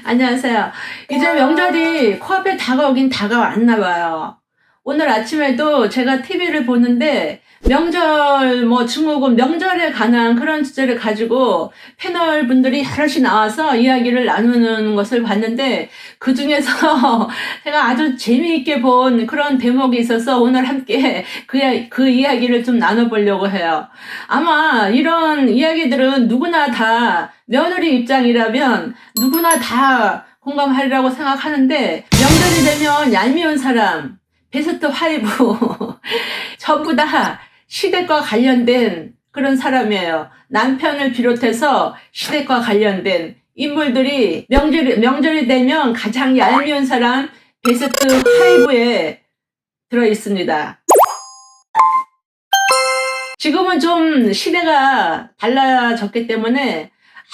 안녕하세요. 이제 명절이 코앞에 다가오긴 다가왔나 봐요. 오늘 아침에도 제가 TV를 보는데 명절 증후군 명절에 관한 그런 주제를 가지고 패널 분들이 여럿이 나와서 이야기를 나누는 것을 봤는데 그중에서 제가 아주 재미있게 본 그런 대목이 있어서 오늘 함께 그 이야기를 좀 나눠보려고 해요. 아마 이런 이야기들은 누구나 다 며느리 입장이라면 누구나 다 공감하리라고 생각하는데 명절이 되면 얄미운 사람, 베스트 5 전부 다 시댁과 관련된 그런 사람이에요. 남편을 비롯해서 시댁과 관련된 인물들이 명절이 되면 가장 얄미운 사람 베스트 5에 들어 있습니다. 지금은 좀 시대가 달라졌기 때문에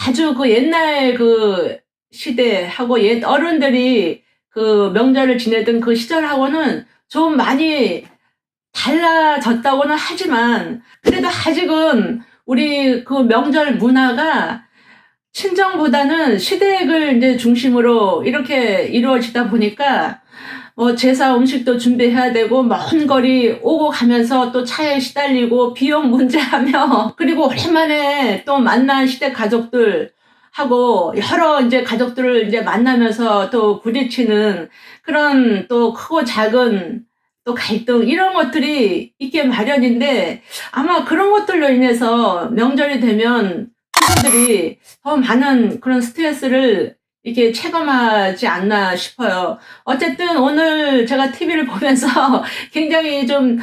아주 그 옛날 그 시대하고 옛 어른들이 그 명절을 지내던 그 시절하고는 좀 많이 달라졌다고는 하지만 그래도 아직은 우리 그 명절 문화가 친정보다는 시댁을 이제 중심으로 이렇게 이루어지다 보니까 제사 음식도 준비해야 되고 먼 거리 오고 가면서 또 차에 시달리고 비용 문제하며 그리고 오랜만에 또 만난 시댁 가족들 하고 여러 이제 가족들을 이제 만나면서 또 부딪히는 그런 또 크고 작은 또 갈등 이런 것들이 있게 마련인데 아마 그런 것들로 인해서 명절이 되면 부부들이 더 많은 그런 스트레스를 이렇게 체감하지 않나 싶어요. 어쨌든 오늘 제가 TV를 보면서 굉장히 좀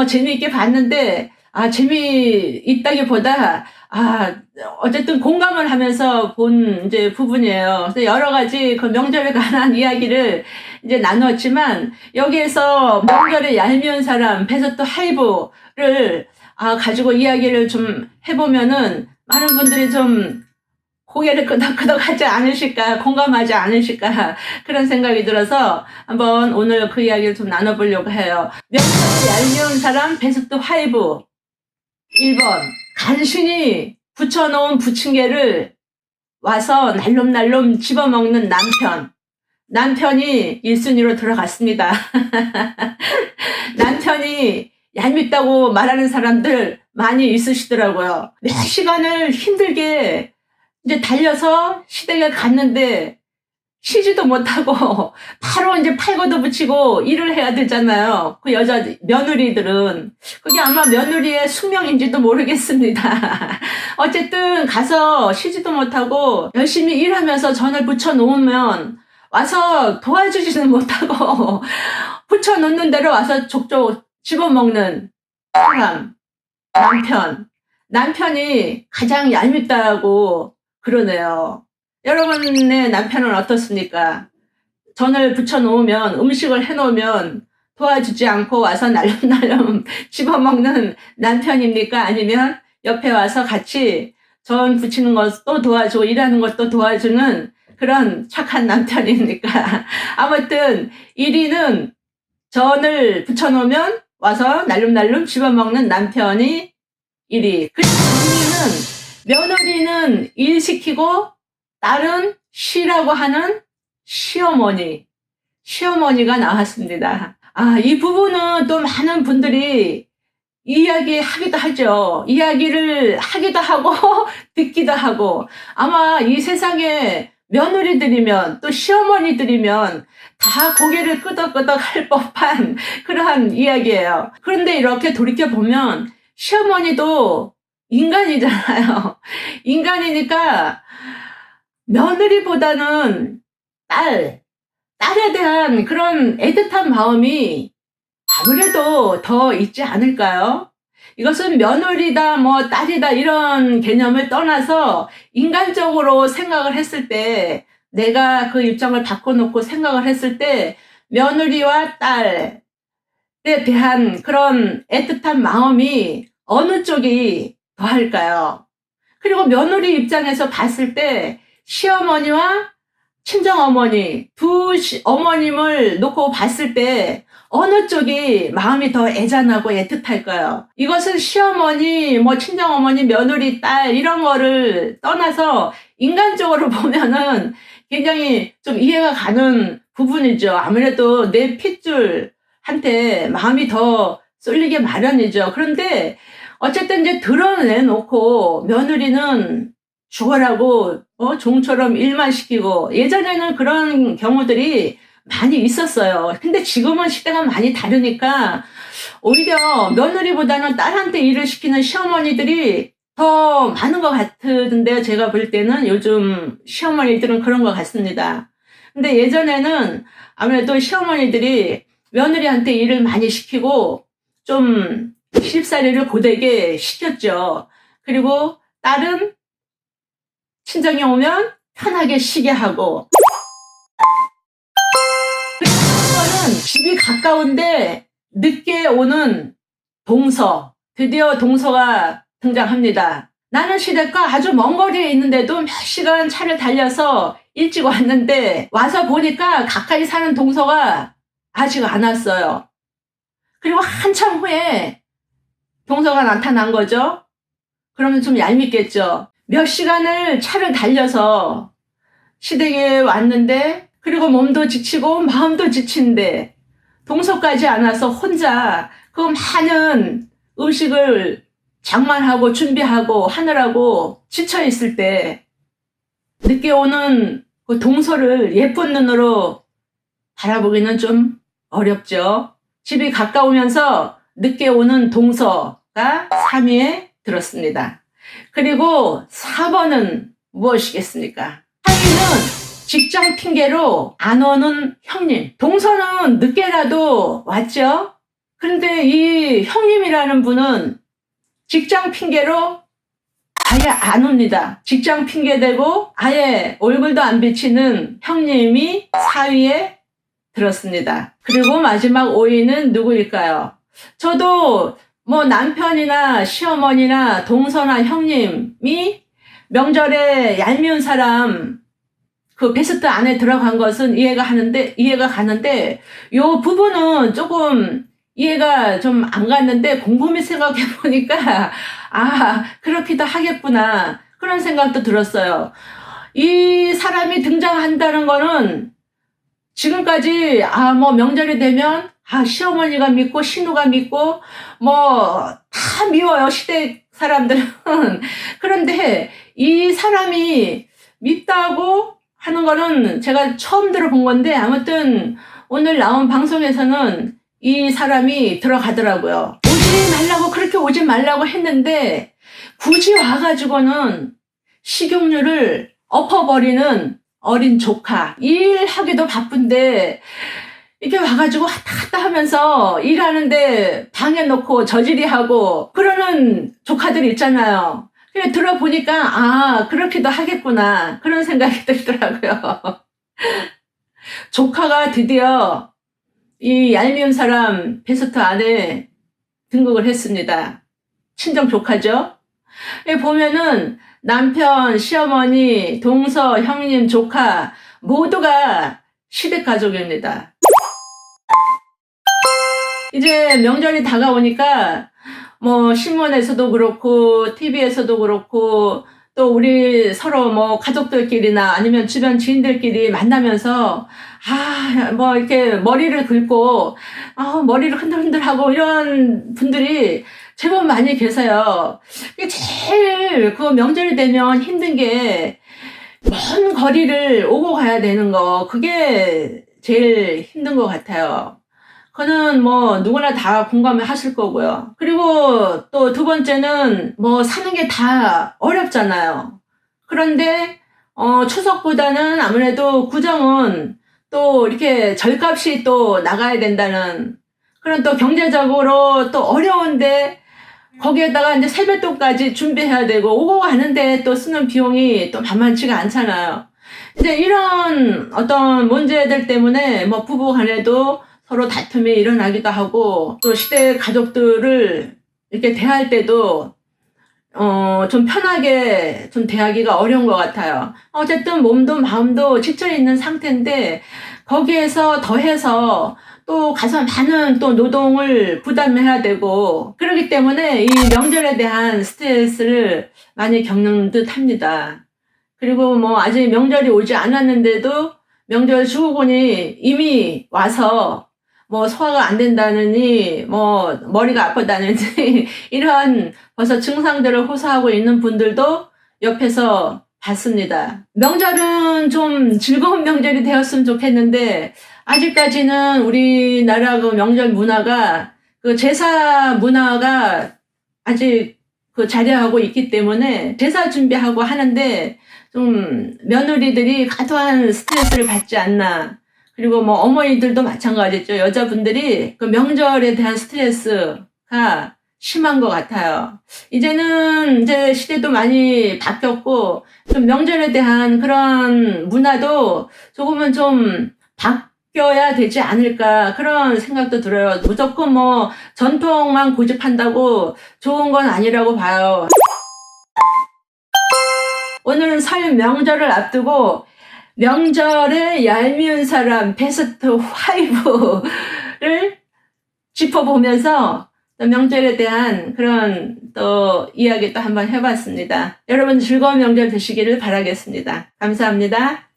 재미있게 봤는데 재미있다기보다 어쨌든 공감을 하면서 본 이제 부분이에요. 그래서 여러 가지 그 명절에 관한 이야기를 이제 나눴지만 여기에서 명절에 얄미운 사람 베스트 5를 가지고 이야기를 좀 해보면은 많은 분들이 좀 고개를 끄덕끄덕 하지 않으실까, 공감하지 않으실까, 그런 생각이 들어서 한번 오늘 그 이야기를 좀 나눠보려고 해요. 명절에 얄미운 사람 베스트 5. 1번. 간신히 붙여놓은 부침개를 와서 날름날름 집어먹는 남편. 남편이 1순위로 들어갔습니다. 남편이 얄밉다고 말하는 사람들 많이 있으시더라고요. 몇 시간을 힘들게 이제 달려서 시댁에 갔는데 쉬지도 못하고 바로 이제 팔고도 붙이고 일을 해야 되잖아요. 그 여자 며느리들은 그게 아마 며느리의 숙명인지도 모르겠습니다. 어쨌든 가서 쉬지도 못하고 열심히 일하면서 전을 붙여 놓으면 와서 도와주지는 못하고 붙여 놓는 대로 와서 족족 집어먹는 사람, 남편이 가장 얄밉다고 그러네요. 여러분의 남편은 어떻습니까? 전을 붙여 놓으면 음식을 해 놓으면 도와주지 않고 와서 날름날름 집어먹는 남편입니까? 아니면 옆에 와서 같이 전 붙이는 것도 도와주고 일하는 것도 도와주는 그런 착한 남편입니까? 아무튼 1위는 전을 붙여 놓으면 와서 날름날름 집어먹는 남편이 1위. 그리고 2위는 며느리는 일 시키고 딸은 쉬라고 하는 시어머니가 나왔습니다. 이 부분은 또 많은 분들이 이야기하기도 하죠. 이야기를 하기도 하고 듣기도 하고 아마 이 세상에 며느리들이면 또 시어머니들이면 다 고개를 끄덕끄덕 할 법한 그러한 이야기예요. 그런데 이렇게 돌이켜보면 시어머니도 인간이잖아요. 인간이니까 며느리보다는 딸에 대한 그런 애틋한 마음이 아무래도 더 있지 않을까요? 이것은 며느리다, 딸이다, 이런 개념을 떠나서 인간적으로 생각을 했을 때, 내가 그 입장을 바꿔놓고 생각을 했을 때, 며느리와 딸에 대한 그런 애틋한 마음이 어느 쪽이 더할까요? 그리고 며느리 입장에서 봤을 때, 시어머니와 친정어머니, 어머님을 놓고 봤을 때 어느 쪽이 마음이 더 애잔하고 애틋할까요? 이것은 시어머니, 뭐 친정어머니, 며느리, 딸 이런 거를 떠나서 인간적으로 보면은 굉장히 좀 이해가 가는 부분이죠. 아무래도 내 핏줄한테 마음이 더 쏠리게 마련이죠. 그런데 어쨌든 이제 드러내놓고 며느리는 죽어라고 종처럼 일만 시키고, 예전에는 그런 경우들이 많이 있었어요. 근데 지금은 시대가 많이 다르니까 오히려 며느리보다는 딸한테 일을 시키는 시어머니들이 더 많은 것 같은데, 제가 볼 때는 요즘 시어머니들은 그런 것 같습니다. 근데 예전에는 아무래도 시어머니들이 며느리한테 일을 많이 시키고 좀 시집살이를 고되게 시켰죠. 그리고 딸은 친정에 오면 편하게 쉬게 하고, 그리고 집이 가까운데 늦게 오는 동서, 드디어 동서가 등장합니다. 나는 시댁과 아주 먼 거리에 있는데도 몇 시간 차를 달려서 일찍 왔는데 와서 보니까 가까이 사는 동서가 아직 안 왔어요. 그리고 한참 후에 동서가 나타난 거죠. 그러면 좀 얄밉겠죠. 몇 시간을 차를 달려서 시댁에 왔는데, 그리고 몸도 지치고 마음도 지친데 동서까지 안 와서 혼자 그 많은 음식을 장만하고 준비하고 하느라고 지쳐 있을 때 늦게 오는 그 동서를 예쁜 눈으로 바라보기는 좀 어렵죠. 집이 가까우면서 늦게 오는 동서가 3위에 들었습니다. 그리고 4번은 무엇이겠습니까? 4위는 직장 핑계로 안 오는 형님. 동서는 늦게라도 왔죠. 그런데 이 형님이라는 분은 직장 핑계로 아예 안 옵니다. 직장 핑계대고 아예 얼굴도 안 비치는 형님이 4위에 들었습니다. 그리고 마지막 5위는 누구일까요? 저도 뭐 남편이나 시어머니나 동서나 형님이 명절에 얄미운 사람 그 베스트 안에 들어간 것은 이해가 가는데 요 부분은 조금 이해가 좀 안 갔는데, 곰곰이 생각해 보니까 그렇기도 하겠구나 그런 생각도 들었어요. 이 사람이 등장한다는 거는 지금까지 뭐 명절이 되면 시어머니가 믿고 신우가 믿고 뭐 다 미워요, 시댁 사람들은. 그런데 이 사람이 밉다고 하는 거는 제가 처음 들어본 건데, 아무튼 오늘 나온 방송에서는 이 사람이 들어가더라고요. 오지 말라고, 그렇게 오지 말라고 했는데 굳이 와가지고는 식용유를 엎어버리는 어린 조카. 일하기도 바쁜데 이렇게 와가지고 왔다 갔다 하면서 일하는데 방에 놓고 저지리하고 그러는 조카들이 있잖아요. 그냥 들어보니까 그렇기도 하겠구나 그런 생각이 들더라고요. 조카가 드디어 이 얄미운 사람 베스트 안에 등극을 했습니다. 친정 조카죠. 보면은 남편, 시어머니, 동서, 형님, 조카 모두가 시댁 가족입니다. 이제 명절이 다가오니까 뭐 신문에서도 그렇고 TV에서도 그렇고 또 우리 서로 뭐 가족들끼리나 아니면 주변 지인들끼리 만나면서 뭐 이렇게 머리를 긁고 머리를 흔들흔들하고 이런 분들이 제법 많이 계세요. 제일 그 명절이 되면 힘든 게 먼 거리를 오고 가야 되는 거, 그게 제일 힘든 것 같아요. 그거는 뭐 누구나 다 공감을 하실 거고요. 그리고 또 두 번째는 뭐 사는 게 다 어렵잖아요. 그런데 추석보다는 아무래도 구정은 또 이렇게 절값이 또 나가야 된다는 그런, 또 경제적으로 또 어려운데 거기에다가 이제 세뱃돈까지 준비해야 되고 오고 가는데 또 쓰는 비용이 또 만만치가 않잖아요. 이제 이런 어떤 문제들 때문에 뭐 부부 간에도 서로 다툼이 일어나기도 하고, 또 시댁 가족들을 이렇게 대할 때도 좀 편하게 좀 대하기가 어려운 것 같아요. 어쨌든 몸도 마음도 지쳐있는 상태인데, 거기에서 더해서 또 가서 많은 또 노동을 부담해야 되고, 그렇기 때문에 이 명절에 대한 스트레스를 많이 겪는 듯 합니다. 그리고 뭐 아직 명절이 오지 않았는데도 명절 증후군이 이미 와서 뭐 소화가 안 된다느니 뭐 머리가 아프다느니 이러한 벌써 증상들을 호소하고 있는 분들도 옆에서 봤습니다. 명절은 좀 즐거운 명절이 되었으면 좋겠는데, 아직까지는 우리나라 그 명절 문화가, 그 제사 문화가 아직 그 자리하고 있기 때문에 제사 준비하고 하는데 좀 며느리들이 과도한 스트레스를 받지 않나. 그리고 뭐 어머니들도 마찬가지죠. 여자분들이 그 명절에 대한 스트레스가 심한 것 같아요. 이제는 이제 시대도 많이 바뀌었고, 좀 명절에 대한 그런 문화도 조금은 좀 바뀌어야 되지 않을까, 그런 생각도 들어요. 무조건 뭐 전통만 고집한다고 좋은 건 아니라고 봐요. 오늘은 설 명절을 앞두고 명절에 얄미운 사람 베스트 5를 짚어보면서 또 명절에 대한 그런 또 이야기 또 한번 해봤습니다. 여러분 즐거운 명절 되시기를 바라겠습니다. 감사합니다.